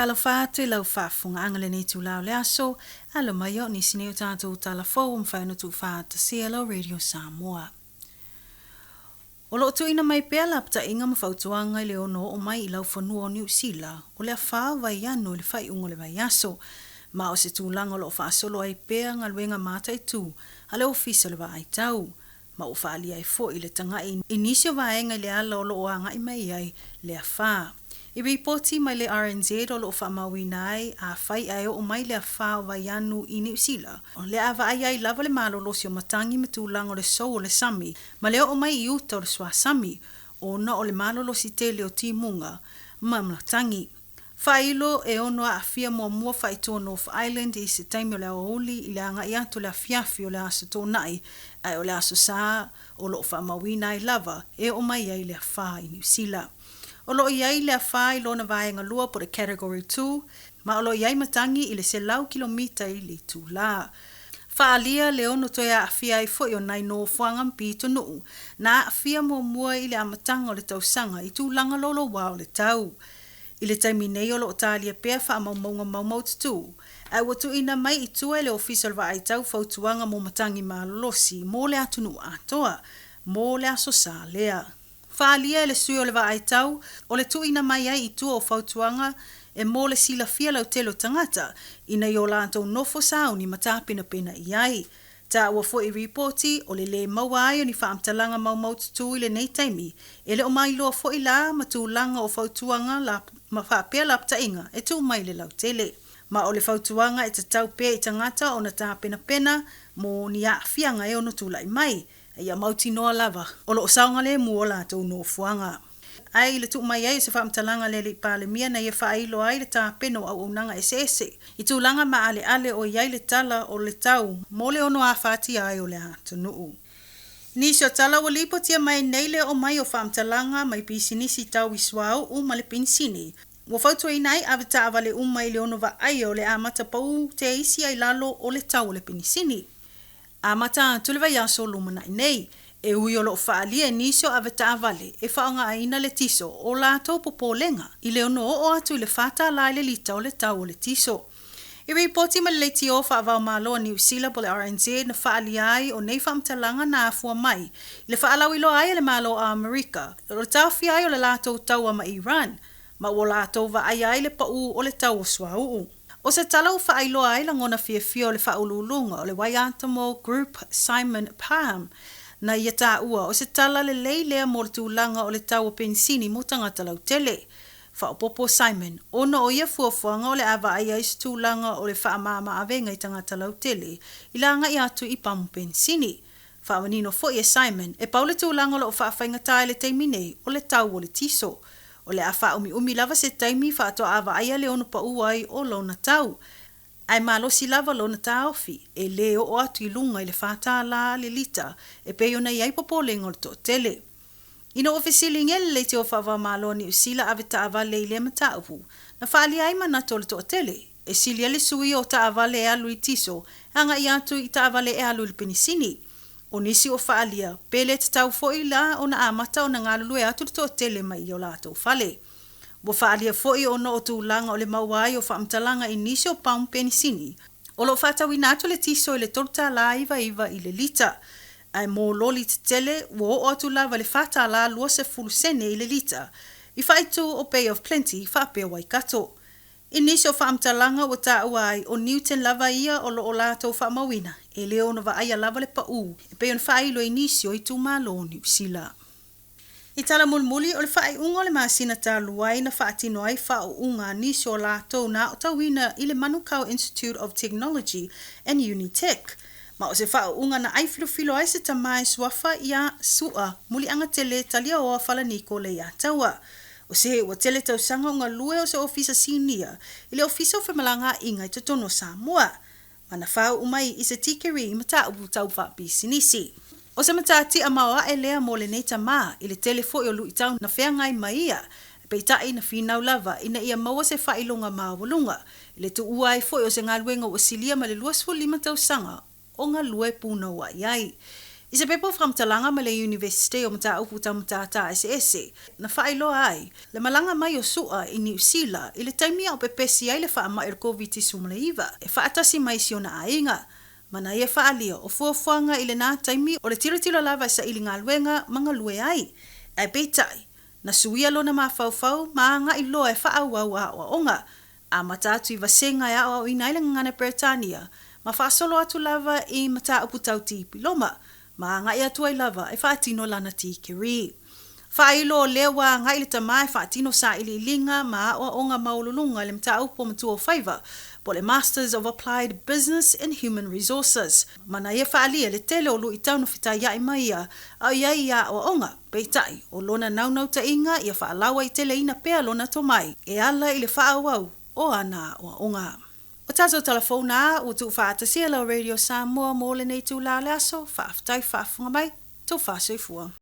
talafatu lau whaafunga angale ni tu lau le aso, alo mayo ni sineo tātou talafou mwhaino tu whaata CLO Radio Samoa. O lo tu ina mai pēla apta inga mawhautuanga i le ono o mai i lau whanua o New Zealand, o le a whaa vai anu le whai ungo le vai aso, ma o se tūlanga lo o whaasolo ai pēa ngā luenga mātai tū, a le ofisa le vai tau, ma o whaali ai fo i le tanga i nisio vaenga i le ala o lo o anga i mai ai le a whaa. I ripoti mai le RNZ o lo whamawina ai a whai ai o mai le a whao vai anu i New Zealand. O le awa ai ai lava le malolosi o matangi me tūlanga o le sou o le sami, ma leo o mai i uta o le swa sami, o na o le malolosi tele o timunga, ma matangi. Whailo e ono a fia mua whaito North Island i se taimi o le aoli i le anga i atu le a fiafi o le aso tō nai, ai o le aso saa o lo whamawina ai lava e o mai ai le a wha i New Zealand. O lo iai le a whai lona vaenga lua po le Category 2, ma o lo iai matangi i le se lau kilomita i le tū la. Whaalia le ono toia a fia i fo i o nai no fuanga mpito nuu, na a fia mua i le amatanga o le tausanga i tū langa lolo wao le tau. I le taimi nei o lo talia pēr wha maumau tutu. Ai watu ina mai i tua i le official wa ai tau fautuanga mo matangi malolosi, mo le atunu atoa, mo le aso sa lea. Whaalia le sui o le wa ai tau, o le tu ina mai ai i tua o fautuanga, e mo le sila fia lau telo tangata, ina i o la antou nofo sao ni matapina pena i ai. Ta ua fo i reporti, o le maua ai o ni whaamtalanga mau tutu i le nei taimi, e le o mai loa fo i la matulanga o fautuanga la ma whaapea lapta inga, e tu mai le lau tele. Ma o le fautuanga e te tau pēr i tangata o na tāpena pena, mo ni a fianga e ono tūlai mai, e ia mauti noa lava, o lo saunga le mua la tau no fuanga. Ai le tu mai ai se whaamtalanga le li pāle mia na ia whailo ai le tāpena o au unanga ese. I tūlanga ma ale o iai le tala o le tau, mo le ono a whāti ai o le hatu nuu. Nisi o tala wa lipo tia mai neile o mai o whaamtalanga mai pisinisi tau i swau o ma le pinsini. Wa whautua inai avita avale umai le ono wa ai o le amata pau te isi ai lalo o le tau o le pinisini. Amata tulewa yaso lumana nei, e ui o lo whaalia nisi o avita avale e whaonga aina le tiso o lato popolenga i le ono o atu i le whata lai le lita o le tau o le tiso. I reporti ma le ti o whaavau malo New Zealand po le RNZ na whaalia ai o nei whaamtalanga na afua mai, i le whaalau ilo ai le malo a Amerika, o le tau fia ai o le lato tau ama Iran, ma o lato wa ai le pau o le tau o swau. O se talau whaailo ai la ngona fia o le whaululunga o le Waiatamo Group Simon Palm, na ia tā ua o se tala le leilea mo le tūlanga o le tau o pensini mo tangata lau tele. Whaopopo Simon, ono o ia fuafuanga o le awa ai ai se tūlanga o le whaamama avenga i tangata lau tele, i langa i atu i pamu pensini. Whaamanino fo ia Simon, e pau le tūlanga o whaafainga tae le teimine o le tau o le tiso. O le a whaumi lava se taimi whaato awa ai le ono pa uai o lona tau. Ai malosi lava lona taofi, e leo o atu i lunga i le whata la le lita, e peo na iai popolenga o le to tele. Ino ofisili ngele le te o whawa malo ni usila avita awa leile mata upu, na whaali ai manato le to tele, e sili ale sui o ta awa le alu i tiso, anga i atu i ta awa le alu i penisini. O nisi o whaalia, pele te tau foi la o na amata o na ngalulu e atu le to tele mai i o lato whale. Bo whaalia foi o no o tūlanga o le mauai o whaamtalanga i nisi o paum penisini, o lo whatau inatu le tiso i le torta la iwa i le lita, ai mō loli te tele, wo o atu lava le whata la lua se fulusene i le lita, i whaitu o Bay of Plenty, whapea Waikato. I nisi o whaamtalanga o tā uai o Newton lava ia o lo o lato whaamawina, e leo na wa aia lava le pau, e peon whailo i nisi o i tū malo New Zealand. I tala mulmuli o le whaai unga le maasina tā luai na whaatino ai whao unga nisi o lato na o tawina i le Manukau Institute of Technology and Unitech. Ma o se whao unga na ai filo ai se tamai swafa ia sua muli anga tele talia oa whalaniko le ia taua. O se ua tele tau sanga unga lue o se ofisa sinia i le ofisa o whamalanga inga i totono Samoa. Mana whao umai i se tikeri i mata upu tau whapi sinisi. O se matati a maoa e lea mo le neita maa i le telefo i o lui tau na whengai maia, peitai na whinau lava ina ia maua se whailonga maawalunga, i le tu uai fo i o se ngā luenga o silia ma le luasfo 5 tau sanga o ngā lue puna wa iai. I se pepo whamtalanga ma le university o mta upu tamtata ese. Na whaailoa ai, le malanga mai o sua i New Zealand, i le taimia o pepesi ai le wha ama ir COVID-19. E whaatasi mai si ona ainga. Mana ia whaalia o fuafuanga i le nā taimi o le tira lava sa ili ngā luenga mga lue ai. E beitai, na suia lona ma fau ma nga i loa e whaau a onga. A matatu i vasenga e au i naile ngana Britania. Ma whaasolo atu lava i mata upu tau tipi loma. Ma ngai atua I lava e whaatino lana tikiri. Whailo lewa ngai le tamai whaatino sa ili linga ma onga maululunga le mta upo mtua whaiva po le Masters of Applied Business and Human Resources. Mana ia whaalia le tele o lu I taunu whitai ia maia au iai ia onga peitai o lona naunau ta inga ia whaalawa I tele ina pea lona tomai e ala I le whaawau o ana o onga. O tato telefona o tu whaatasia lau Radio Samoa mo le nei tu la laso whaaftai whaafunga mai tau whaasoi fua.